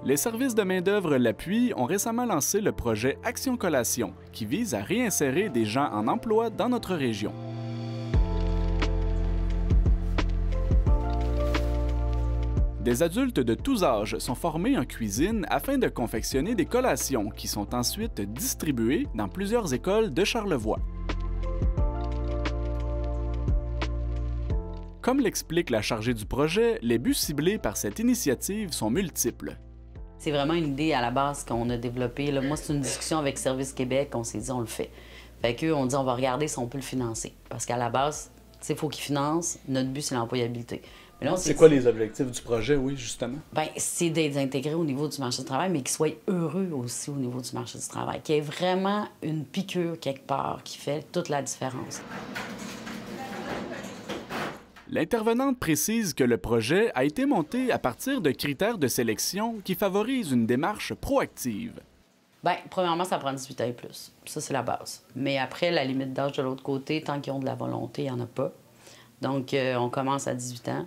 Les services de main-d'œuvre L'Appui ont récemment lancé le projet Action Collation, qui vise à réinsérer des gens en emploi dans notre région. Des adultes de tous âges sont formés en cuisine afin de confectionner des collations qui sont ensuite distribuées dans plusieurs écoles de Charlevoix. Comme l'explique la chargée du projet, les buts ciblés par cette initiative sont multiples. C'est vraiment une idée à la base qu'on a développée. Là, moi, c'est une discussion avec Service Québec, on s'est dit on le fait. Fait qu'eux, on dit on va regarder si on peut le financer. Parce qu'à la base, il faut qu'ils financent. Notre but, c'est l'employabilité. C'est quoi les objectifs du projet, oui, justement? Bien, c'est d'être intégrés au niveau du marché du travail, mais qu'ils soient heureux aussi au niveau du marché du travail. Qu'il y ait vraiment une piqûre quelque part qui fait toute la différence. L'intervenante précise que le projet a été monté à partir de critères de sélection qui favorisent une démarche proactive. Bien, premièrement, ça prend 18 ans et plus. Ça, c'est la base. Mais après, la limite d'âge de l'autre côté, tant qu'ils ont de la volonté, il n'y en a pas. Donc, on commence à 18 ans.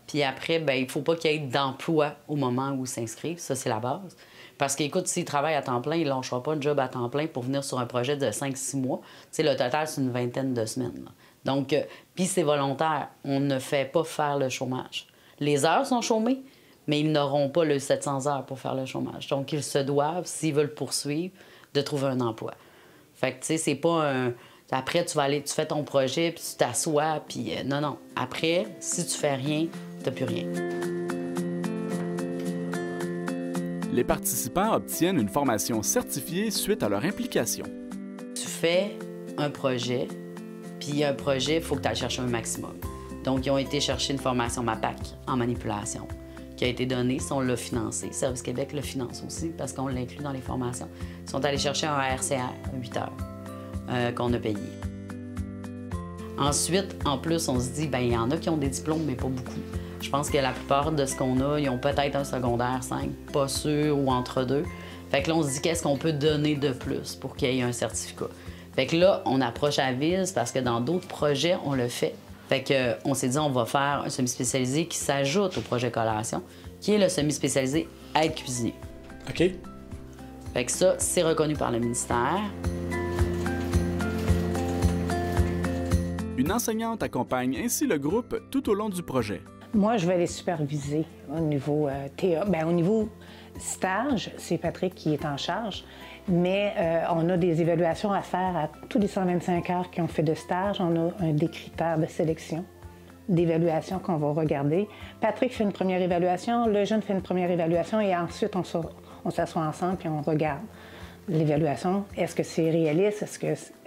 Puis après, bien, il ne faut pas qu'il y ait d'emploi au moment où ils s'inscrivent. Ça, c'est la base. Parce qu'écoute, s'ils travaillent à temps plein, ils ne lâcheront pas un job à temps plein pour venir sur un projet de 5-6 mois. Tu sais, le total, c'est une vingtaine de semaines. Là. Donc, puis c'est volontaire. On ne fait pas faire le chômage. Les heures sont chômées, mais ils n'auront pas le 700 heures pour faire le chômage. Donc, ils se doivent, s'ils veulent poursuivre, de trouver un emploi. Fait que, tu sais, c'est pas un... Après, tu fais ton projet, puis tu t'assois, puis non, non. Après, si tu fais rien, t'as plus rien. Les participants obtiennent une formation certifiée suite à leur implication. Tu fais un projet, puis un projet, il faut que tu ailles chercher un maximum. Donc, ils ont été chercher une formation MAPAC en manipulation qui a été donnée, si on l'a financé. Service Québec le finance aussi, parce qu'on l'inclut dans les formations. Ils sont allés chercher un RCR, 8 heures. Qu'on a payé. Ensuite, en plus, on se dit, bien, il y en a qui ont des diplômes, mais pas beaucoup. Je pense que la plupart de ce qu'on a, ils ont peut-être un secondaire 5, pas sûr, ou entre deux. Fait que là, on se dit, qu'est-ce qu'on peut donner de plus pour qu'il y ait un certificat? Fait que là, on approche à Vise parce que dans d'autres projets, on le fait. Fait que on s'est dit, on va faire un semi-spécialisé qui s'ajoute au projet Collation, qui est le semi-spécialisé aide cuisinier. OK. Fait que ça, c'est reconnu par le ministère. Une enseignante accompagne ainsi le groupe tout au long du projet. Moi, je vais les superviser au niveau au niveau stage, c'est Patrick qui est en charge, mais on a des évaluations à faire à tous les 125 heures qui ont fait de stage. On a des critères de sélection, d'évaluation qu'on va regarder. Patrick fait une première évaluation, le jeune fait une première évaluation et ensuite on s'assoit ensemble et on regarde l'évaluation. Est-ce que c'est réaliste?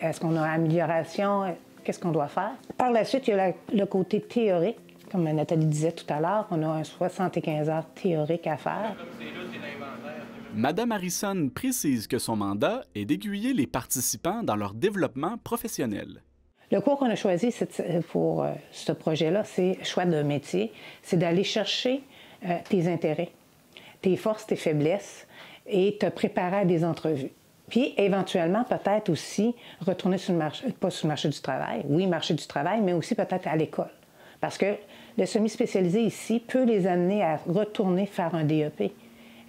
Est-ce qu'on a amélioration? Qu'est-ce qu'on doit faire? Par la suite, il y a le côté théorique. Comme Nathalie disait tout à l'heure, on a un 75 heures théorique à faire. Madame Harrison précise que son mandat est d'aiguiller les participants dans leur développement professionnel. Le cours qu'on a choisi pour ce projet-là, c'est choix de métier. C'est d'aller chercher tes intérêts, tes forces, tes faiblesses et te préparer à des entrevues. Puis, éventuellement, peut-être aussi retourner sur le marché, pas sur le marché du travail, oui, marché du travail, mais aussi peut-être à l'école. Parce que le semi-spécialisé ici peut les amener à retourner faire un DEP.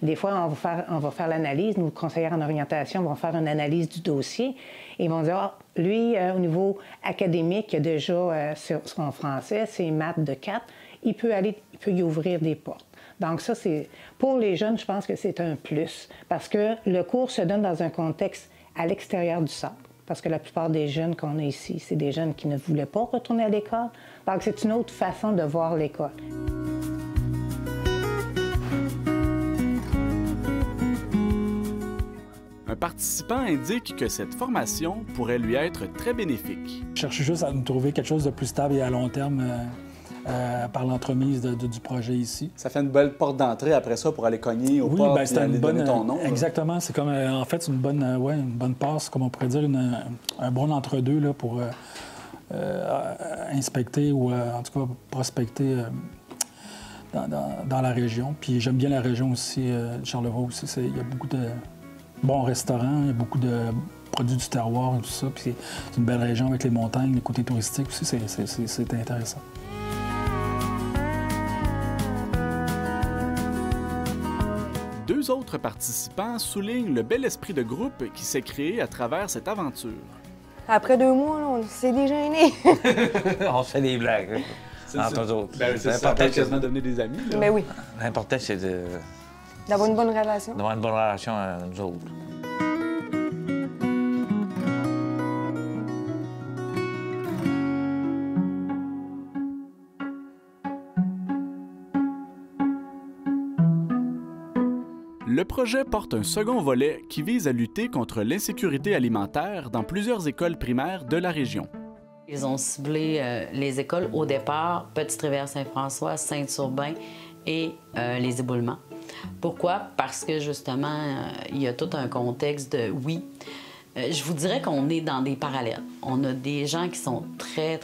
Des fois, on va faire l'analyse, nos conseillères en orientation vont faire une analyse du dossier et ils vont dire, ah, lui, au niveau académique, il a déjà son français, ses maths de 4, il peut y ouvrir des portes. Donc ça, c'est pour les jeunes, je pense que c'est un plus parce que le cours se donne dans un contexte à l'extérieur du centre. Parce que la plupart des jeunes qu'on a ici, c'est des jeunes qui ne voulaient pas retourner à l'école. Donc c'est une autre façon de voir l'école. Un participant indique que cette formation pourrait lui être très bénéfique. Je cherche juste à nous trouver quelque chose de plus stable et à long terme par l'entremise du projet ici. Ça fait une belle porte d'entrée après ça pour aller cogner au port et aller donner ton nom. Exactement. C'est comme, en fait, une bonne passe, comme on pourrait dire, un bon entre-deux là, pour inspecter ou en tout cas prospecter dans la région. Puis j'aime bien la région aussi, de Charlevoix aussi. Il y a beaucoup de bons restaurants, il y a beaucoup de produits du terroir et tout ça. Puis c'est une belle région avec les montagnes, les côtés touristiques aussi, c'est intéressant. deux autres participants soulignent le bel esprit de groupe qui s'est créé à travers cette aventure. Après 2 mois, là, on s'est déjà aînés. On se fait des blagues entre nous autres. Ben, c'est ça, quasiment devenir des amis. Là. Mais oui, L'important, c'est d'avoir une bonne relation. d'avoir une bonne relation à nous autres. Le projet porte un second volet qui vise à lutter contre l'insécurité alimentaire dans plusieurs écoles primaires de la région. Ils ont ciblé les écoles au départ, Petite-Rivière-Saint-François, Saint-Urbain et les Éboulements. Pourquoi? Parce que justement, il y a tout un contexte de oui. Je vous dirais qu'on est dans des parallèles. On a des gens qui sont très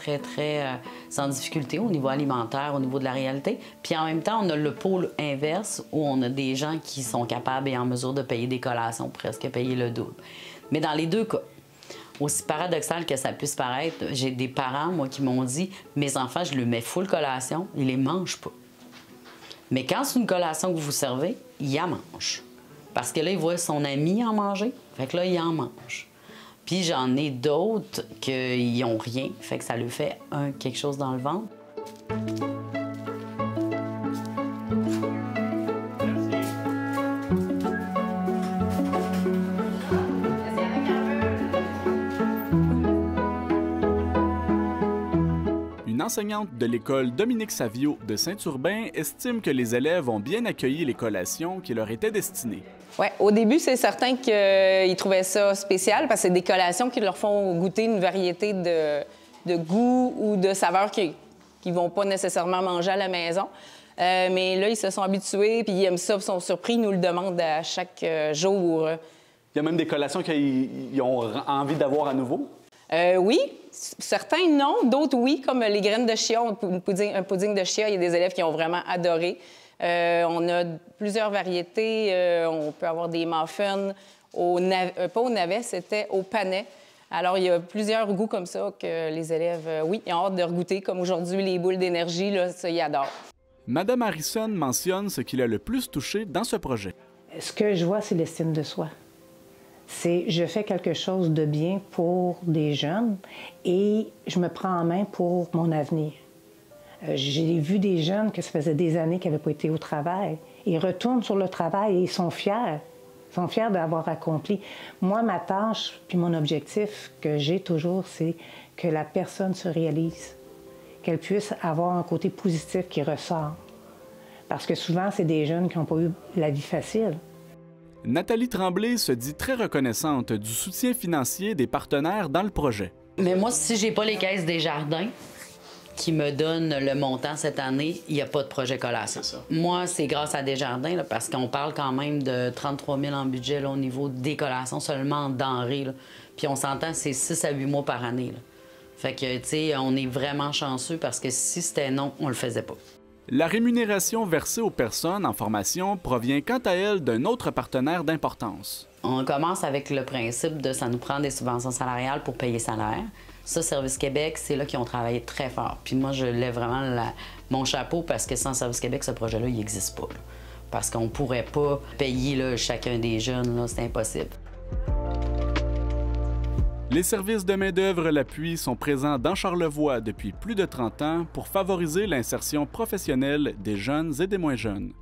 sans difficulté au niveau alimentaire, au niveau de la réalité. Puis en même temps, on a le pôle inverse où on a des gens qui sont capables et en mesure de payer des collations, presque payer le double. Mais dans les deux cas, aussi paradoxal que ça puisse paraître, j'ai des parents, moi, qui m'ont dit « Mes enfants, je leur mets full collation, ils les mangent pas. » Mais quand c'est une collation que vous servez, ils en mangent. Parce que là, il voit son ami en manger, fait que là, il en mange. Puis j'en ai d'autres qui n'ont rien, fait que ça lui fait quelque chose dans le ventre. Une enseignante de l'école Dominique Savio de Saint-Urbain estime que les élèves ont bien accueilli les collations qui leur étaient destinées. Oui, au début, c'est certain qu'ils trouvaient ça spécial parce que c'est des collations qui leur font goûter une variété de goûts ou de saveurs qu'ils ne vont pas nécessairement manger à la maison. Mais là, ils se sont habitués puis ils aiment ça, ils sont surpris, ils nous le demandent à chaque jour. Il y a même des collations qu'ils ont envie d'avoir à nouveau? Oui, certains non, d'autres oui, comme les graines de chia, un pudding de chia, il y a des élèves qui ont vraiment adoré. On a plusieurs variétés. On peut avoir des muffins, pas au navet, c'était au panais. Alors, il y a plusieurs goûts comme ça que les élèves, oui, ils ont hâte de regoûter, comme aujourd'hui, les boules d'énergie, là, ça, ils adorent. Madame Harrison mentionne ce qui l'a le plus touché dans ce projet. Ce que je vois, c'est l'estime de soi. C'est je fais quelque chose de bien pour des jeunes et je me prends en main pour mon avenir. J'ai vu des jeunes que ça faisait des années qu'ils n'avaient pas été au travail. Ils retournent sur le travail et ils sont fiers. Ils sont fiers d'avoir accompli. Moi, ma tâche puis mon objectif que j'ai toujours, c'est que la personne se réalise, qu'elle puisse avoir un côté positif qui ressort. Parce que souvent, c'est des jeunes qui n'ont pas eu la vie facile. Nathalie Tremblay se dit très reconnaissante du soutien financier des partenaires dans le projet. Mais moi, si j'ai pas les caisses des jardins qui me donnent le montant cette année, il n'y a pas de projet collation. Moi, c'est grâce à Desjardins, là, parce qu'on parle quand même de 33 000 en budget là, au niveau des collations, seulement en denrées. Là. Puis on s'entend, c'est 6 à 8 mois par année. Là. Fait que, tu sais, on est vraiment chanceux parce que si c'était non, on le faisait pas. La rémunération versée aux personnes en formation provient quant à elle d'un autre partenaire d'importance. On commence avec le principe de ça nous prend des subventions salariales pour payer salaire. Ça, Service Québec, c'est là qu'ils ont travaillé très fort. Puis moi, je lève vraiment mon chapeau parce que sans Service Québec, ce projet-là, il n'existe pas. Là. Parce qu'on ne pourrait pas payer là, chacun des jeunes, c'est impossible. Les services de main-d'œuvre L'Appui sont présents dans Charlevoix depuis plus de 30 ans pour favoriser l'insertion professionnelle des jeunes et des moins jeunes.